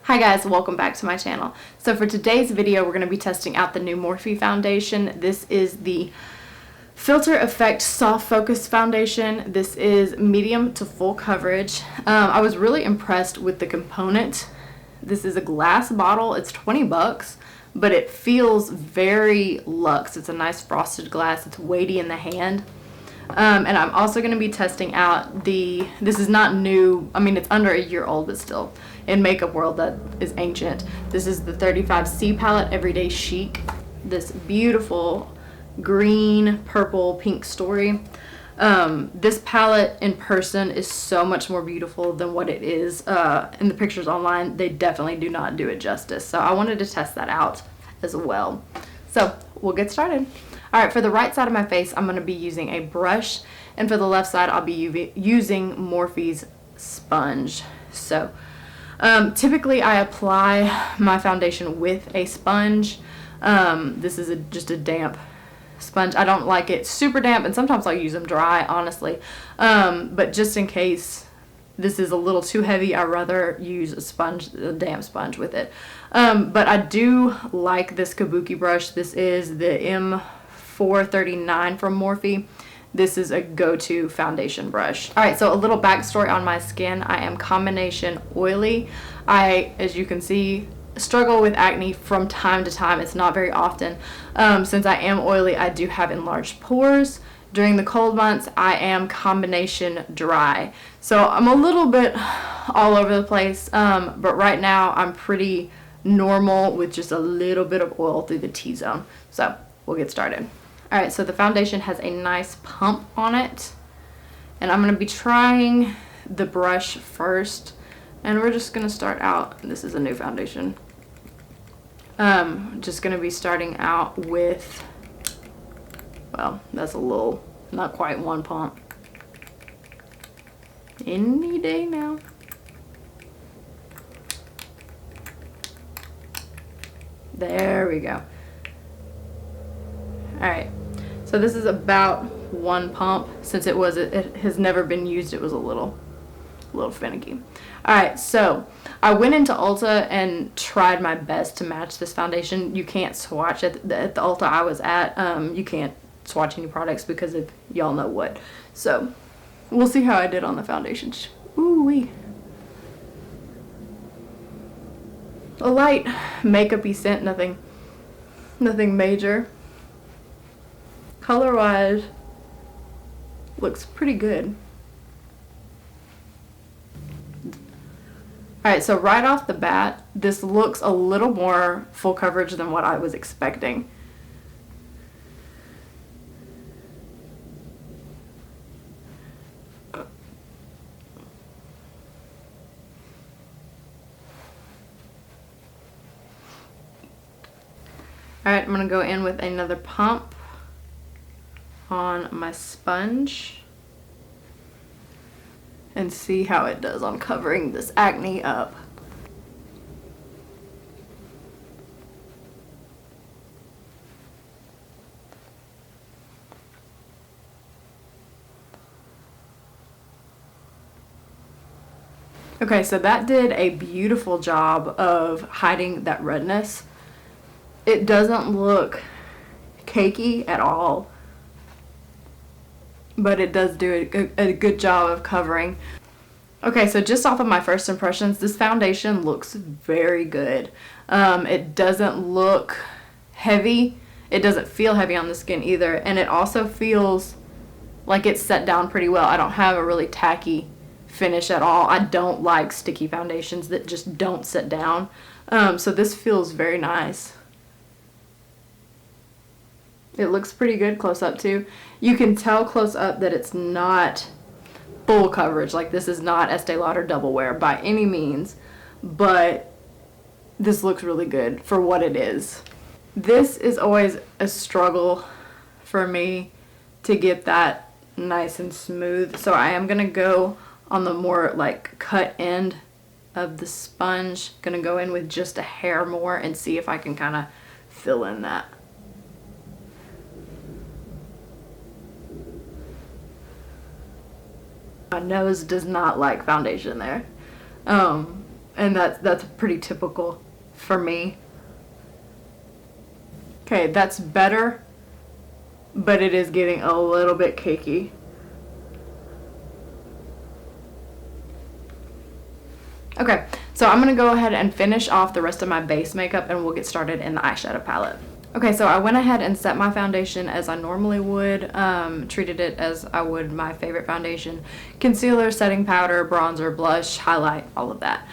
Hi guys, welcome back to my channel. So for today's video, we're going to be testing out the new Morphe foundation. This is the Filter Effect Soft Focus Foundation. This is medium to full coverage. I was really impressed with the component. This is a glass bottle. It's 20 bucks, but it feels very luxe. It's a nice frosted glass. It's weighty in the hand. And I'm also going to be testing out this is not new, I mean it's under a year old, but still, in makeup world that is ancient. This is the 35C palette, Everyday Chic. This beautiful green, purple, pink story. This palette in person is so much more beautiful than what it is in the pictures online. They definitely do not do it justice. So I wanted to test that out as well. So we'll get started. Alright, for the right side of my face, I'm going to be using a brush, and for the left side, I'll be using Morphe's sponge. So, typically I apply my foundation with a sponge. This is just a damp sponge. I don't like it super damp, and sometimes I'll use them dry, honestly. But just in case this is a little too heavy, I'd rather use a damp sponge with it. But I do like this kabuki brush. This is the M439 from Morphe. This is a go-to foundation brush. Alright, so a little backstory on my skin. I am combination oily. I, as you can see, struggle with acne from time to time. It's not very often. Since I am oily, I do have enlarged pores. During the cold months, I am combination dry. So I'm a little bit all over the place, but right now I'm pretty normal with just a little bit of oil through the T-zone. So we'll get started. Alright, so the foundation has a nice pump on it, and I'm going to be trying the brush first, and we're just going to start out. This is a new foundation. Just going to be starting out with, well, that's a little, not quite one pump. Any day now. There we go. Alright, so this is about one pump. Since it has never been used, it was a little finicky. Alright, so I went into Ulta and tried my best to match this foundation. You can't swatch at the Ulta I was at. You can't swatch any products because of y'all know what. So we'll see how I did on the foundation. Ooh-wee. A light makeup-y scent, nothing major. Color-wise, looks pretty good. Alright, so right off the bat, this looks a little more full coverage than what I was expecting. Alright, I'm going to go in with another pump on my sponge and see how it does on covering this acne up. Okay, so that did a beautiful job of hiding that redness. It doesn't look cakey at all, but it does do a good job of covering. Okay, so just off of my first impressions, this foundation looks very good. It doesn't look heavy. It doesn't feel heavy on the skin either, and it also feels like it's set down pretty well. I don't have a really tacky finish at all. I don't like sticky foundations that just don't set down. So this feels very nice. It looks pretty good close up too. You can tell close up that it's not full coverage. Like, this is not Estee Lauder Double Wear by any means, but this looks really good for what it is. This is always a struggle for me to get that nice and smooth, so I am gonna go on the more like cut end of the sponge. Gonna go in with just a hair more and see if I can kind of fill in that. My nose does not like foundation there. And that's pretty typical for me. Okay, that's better, but it is getting a little bit cakey. Okay, so I'm gonna go ahead and finish off the rest of my base makeup and we'll get started in the eyeshadow palette. Okay, so I went ahead and set my foundation as I normally would, treated it as I would my favorite foundation. Concealer, setting powder, bronzer, blush, highlight, all of that.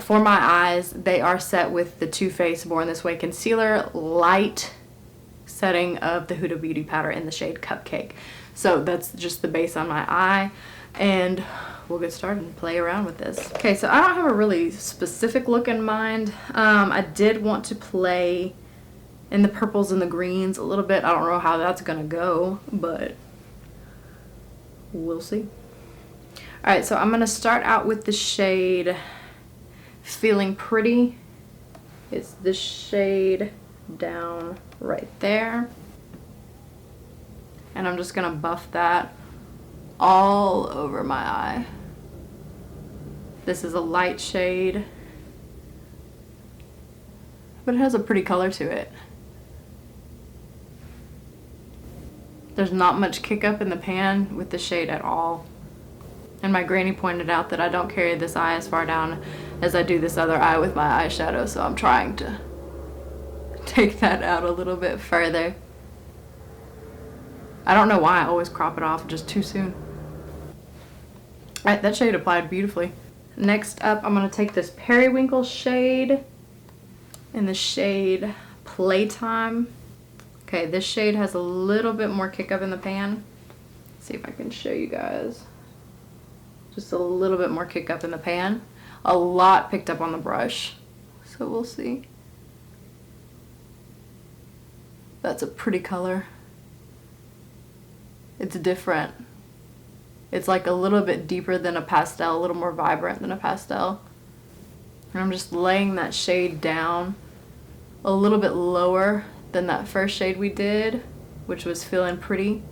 For my eyes, they are set with the Too Faced Born This Way concealer, light setting of the Huda Beauty powder in the shade Cupcake. So that's just the base on my eye, and we'll get started and play around with this. Okay, so I don't have a really specific look in mind. I did want to play in the purples and the greens a little bit. I don't know how that's gonna go, but we'll see. All right, so I'm gonna start out with the shade Feeling Pretty. It's the shade down right there. And I'm just gonna buff that all over my eye. This is a light shade, but it has a pretty color to it. There's not much kick up in the pan with the shade at all. And my granny pointed out that I don't carry this eye as far down as I do this other eye with my eyeshadow, so I'm trying to take that out a little bit further. I don't know why I always crop it off just too soon. Alright, that shade applied beautifully. Next up, I'm going to take this Periwinkle shade in the shade Playtime. Okay, this shade has a little bit more kick up in the pan. Let's see if I can show you guys. Just a little bit more kick up in the pan. A lot picked up on the brush. So we'll see. That's a pretty color. It's different. It's like a little bit deeper than a pastel, a little more vibrant than a pastel. And I'm just laying that shade down a little bit lower than that first shade we did, which was Feeling Pretty.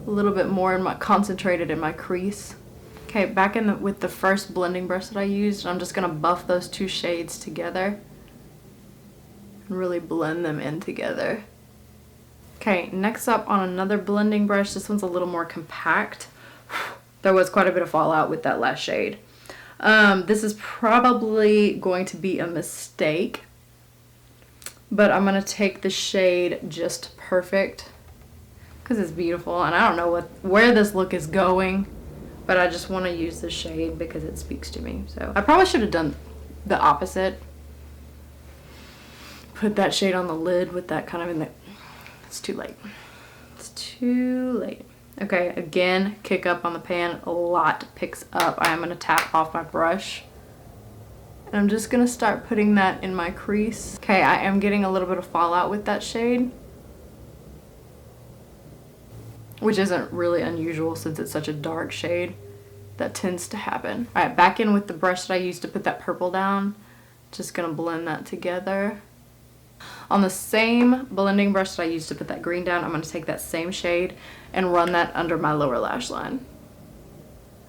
A little bit more concentrated in my crease. Okay, back in with the first blending brush that I used, I'm just gonna buff those two shades together and really blend them in together. Okay, next up on another blending brush, this one's a little more compact. There was quite a bit of fallout with that last shade. This is probably going to be a mistake, but I'm gonna take the shade Just Perfect because it's beautiful, and I don't know where this look is going, but I just want to use this shade because it speaks to me. So I probably should have done the opposite. Put that shade on the lid with that kind of in the... It's too late. It's too late. Okay, again, kick up on the pan. A lot picks up. I am going to tap off my brush. And I'm just going to start putting that in my crease. Okay, I am getting a little bit of fallout with that shade, which isn't really unusual since it's such a dark shade. That tends to happen. All right, back in with the brush that I used to put that purple down. Just gonna blend that together. On the same blending brush that I used to put that green down, I'm gonna take that same shade and run that under my lower lash line.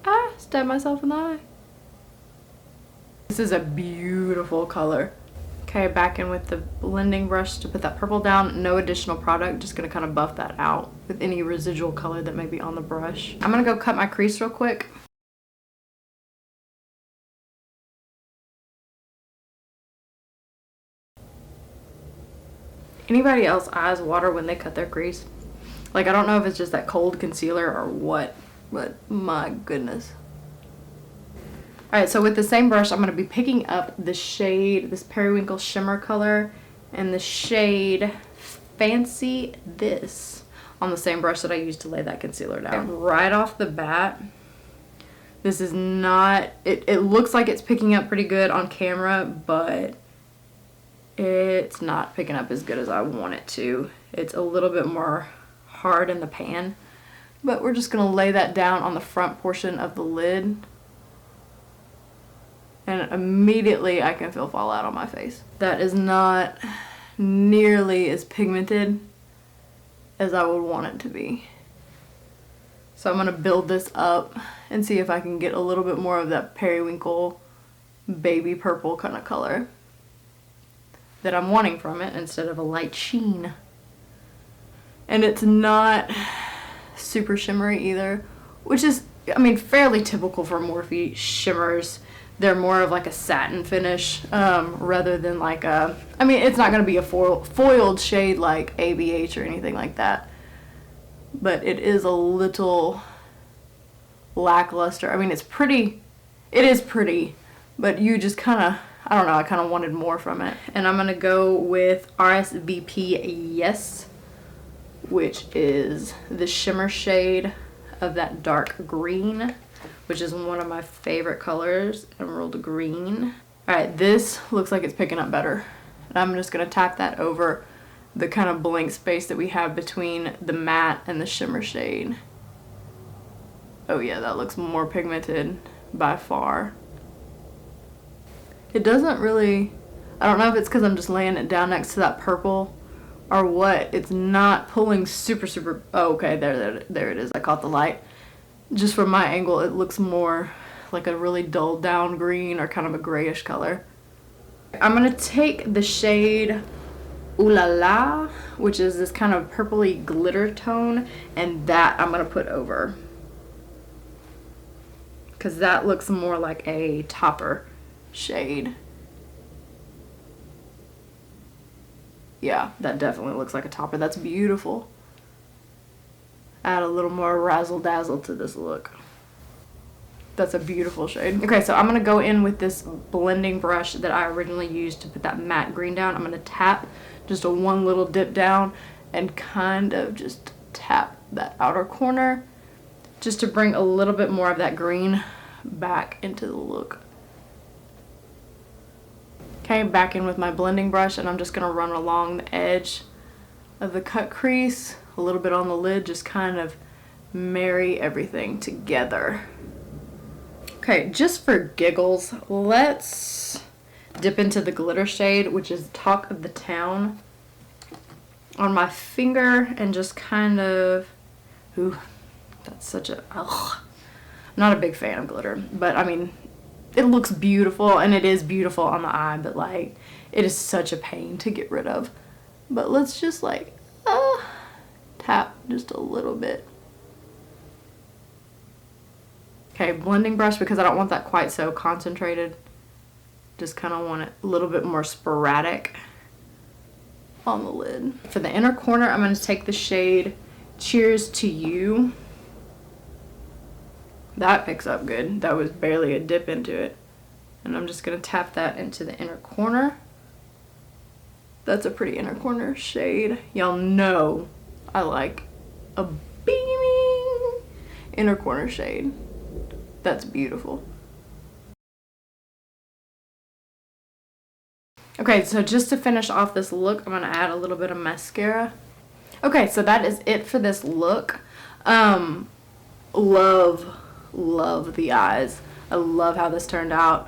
Ah, stabbed myself in the eye. This is a beautiful color. Okay, back in with the blending brush to put that purple down. No additional product, just gonna kind of buff that out with any residual color that may be on the brush. I'm gonna go cut my crease real quick. Anybody else eyes water when they cut their crease? Like, I don't know if it's just that cold concealer or what, but my goodness. Alright, so with the same brush, I'm going to be picking up the shade, this Periwinkle Shimmer color, and the shade Fancy This on the same brush that I used to lay that concealer down. Right off the bat, this is not, it looks like it's picking up pretty good on camera, but it's not picking up as good as I want it to. It's a little bit more hard in the pan, but we're just going to lay that down on the front portion of the lid. And immediately I can feel fallout on my face. That is not nearly as pigmented as I would want it to be. So I'm going to build this up and see if I can get a little bit more of that periwinkle baby purple kind of color that I'm wanting from it instead of a light sheen. And it's not super shimmery either, which is, I mean, fairly typical for Morphe shimmers. They're more of like a satin finish rather than like a, I mean, it's not going to be a foiled shade like ABH or anything like that. But it is a little lackluster. I mean, it's pretty, it is pretty, but you just kind of, I don't know, I kind of wanted more from it. And I'm going to go with RSVP Yes, which is the shimmer shade of that dark green, which is one of my favorite colors, emerald green. All right, this looks like it's picking up better. And I'm just going to tap that over the kind of blank space that we have between the matte and the shimmer shade. Oh yeah, that looks more pigmented by far. It doesn't really, I don't know if it's because I'm just laying it down next to that purple or what. It's not pulling super, oh, okay, there it is. I caught the light. Just from my angle, it looks more like a really dulled down green or kind of a grayish color. I'm going to take the shade Ooh La La, which is this kind of purpley glitter tone, and that I'm going to put over. Because that looks more like a topper shade. Yeah, that definitely looks like a topper. That's beautiful. Add a little more razzle dazzle to this look. That's a beautiful shade. Okay, so I'm going to go in with this blending brush that I originally used to put that matte green down. I'm going to tap just a one little dip down and kind of just tap that outer corner just to bring a little bit more of that green back into the look. Okay, back in with my blending brush, and I'm just going to run along the edge of the cut crease, a little bit on the lid, just kind of marry everything together. Okay, just for giggles, let's dip into the glitter shade, which is Talk of the Town, on my finger and just kind of, ooh, that's such a, ugh. I'm not a big fan of glitter, but I mean, it looks beautiful and it is beautiful on the eye, but like, it is such a pain to get rid of. But let's just like, tap just a little bit. Okay, blending brush, because I don't want that quite so concentrated. Just kind of want it a little bit more sporadic on the lid. For the inner corner, I'm going to take the shade Cheers to You. That picks up good. That was barely a dip into it. And I'm just going to tap that into the inner corner. That's a pretty inner corner shade. Y'all know I like a beaming inner corner shade. That's beautiful. Okay, so just to finish off this look, I'm going to add a little bit of mascara. Okay, so that is it for this look. Love the eyes. I love how this turned out.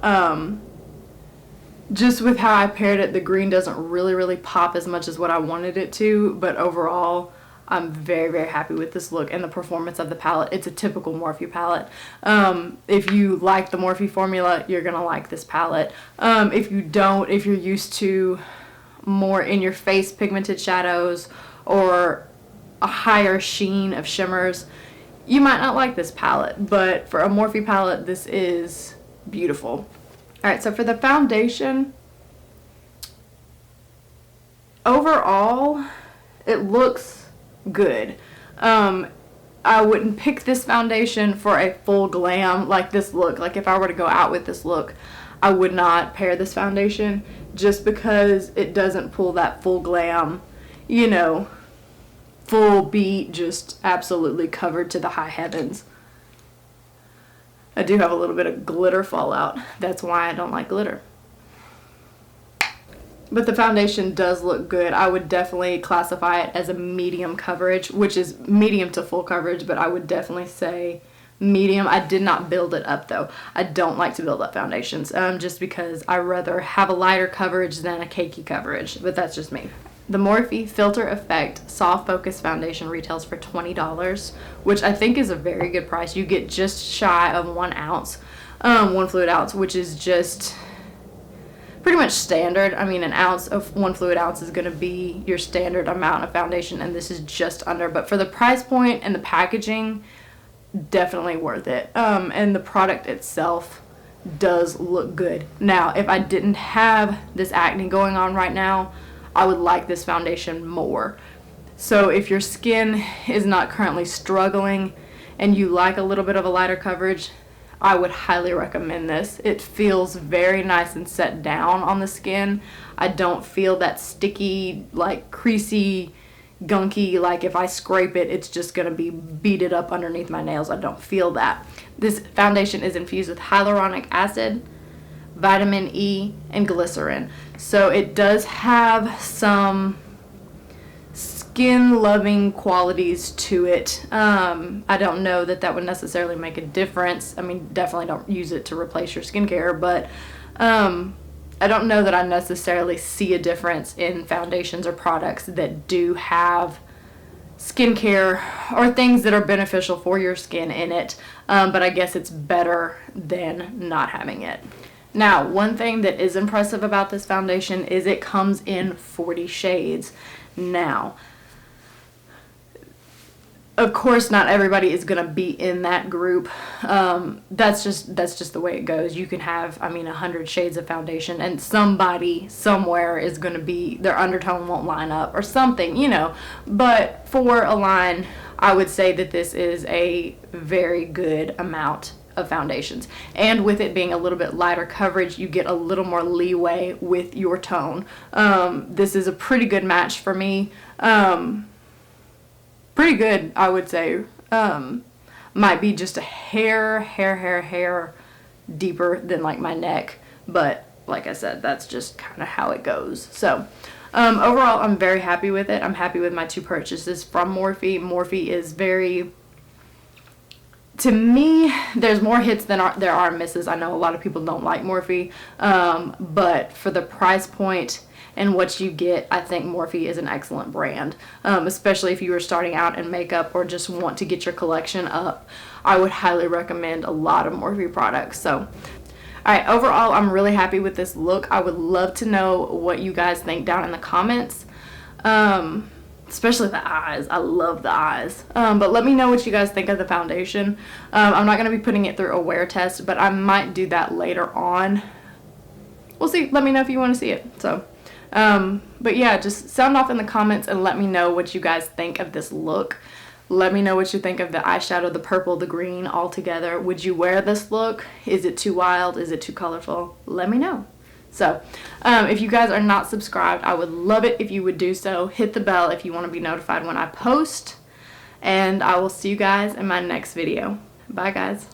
Just with how I paired it, the green doesn't really pop as much as what I wanted it to, but overall, I'm very happy with this look and the performance of the palette. It's a typical Morphe palette. If you like the Morphe formula, you're gonna like this palette. If you don't, if you're used to more in-your-face pigmented shadows or a higher sheen of shimmers, you might not like this palette, but for a Morphe palette, this is beautiful. Alright, so for the foundation, overall, it looks good. I wouldn't pick this foundation for a full glam like this look. Like if I were to go out with this look, I would not pair this foundation just because it doesn't pull that full glam, you know, full beat, just absolutely covered to the high heavens. I do have a little bit of glitter fallout. That's why I don't like glitter. But the foundation does look good. I would definitely classify it as a medium coverage, which is medium to full coverage, but I would definitely say medium. I did not build it up though. I don't like to build up foundations just because I rather have a lighter coverage than a cakey coverage, but that's just me. The Morphe Filter Effect Soft Focus Foundation retails for $20, which I think is a very good price. You get just shy of 1 ounce, 1 fluid ounce, which is just much standard. I mean, an ounce of 1 fluid ounce is going to be your standard amount of foundation, and this is just under. But for the price point and the packaging, definitely worth it. And the product itself does look good. Now, if I didn't have this acne going on right now, I would like this foundation more. So if your skin is not currently struggling and you like a little bit of a lighter coverage, I would highly recommend this. It feels very nice and set down on the skin. I don't feel that sticky, like creasy, gunky, like if I scrape it, it's just gonna be beaded up underneath my nails. I don't feel that. This foundation is infused with hyaluronic acid, vitamin E, and glycerin. So it does have some skin loving qualities to it. I don't know that that would necessarily make a difference. I mean, definitely don't use it to replace your skincare, but I don't know that I necessarily see a difference in foundations or products that do have skincare or things that are beneficial for your skin in it, but I guess it's better than not having it. Now, one thing that is impressive about this foundation is it comes in 40 shades. Now, of course, not everybody is going to be in that group. That's just the way it goes. You can have, 100 shades of foundation, and somebody somewhere is going to be, their undertone won't line up or something, But for a line, I would say that this is a very good amount of foundations. And with it being a little bit lighter coverage, you get a little more leeway with your tone. This is a pretty good match for me. Pretty good, I would say. Might be just a hair deeper than like my neck, but like I said, that's just kind of how it goes. So overall, I'm very happy with it. I'm happy with my 2 purchases from Morphe. Morphe is very, to me, there's more hits than there are misses. I know a lot of people don't like Morphe, but for the price point and what you get, I think Morphe is an excellent brand, especially if you are starting out in makeup or just want to get your collection up. I would highly recommend a lot of Morphe products. So, alright, overall, I'm really happy with this look. I would love to know what you guys think down in the comments, especially the eyes. I love the eyes. But let me know what you guys think of the foundation. I'm not going to be putting it through a wear test, but I might do that later on. We'll see. Let me know if you want to see it. So, but yeah, just sound off in the comments and let me know what you guys think of this look. Let me know what you think of the eyeshadow, the purple, the green all together. Would you wear this look? Is it too wild? Is it too colorful? Let me know. So, if you guys are not subscribed, I would love it if you would do so. Hit the bell if you want to be notified when I post. And I will see you guys in my next video. Bye, guys.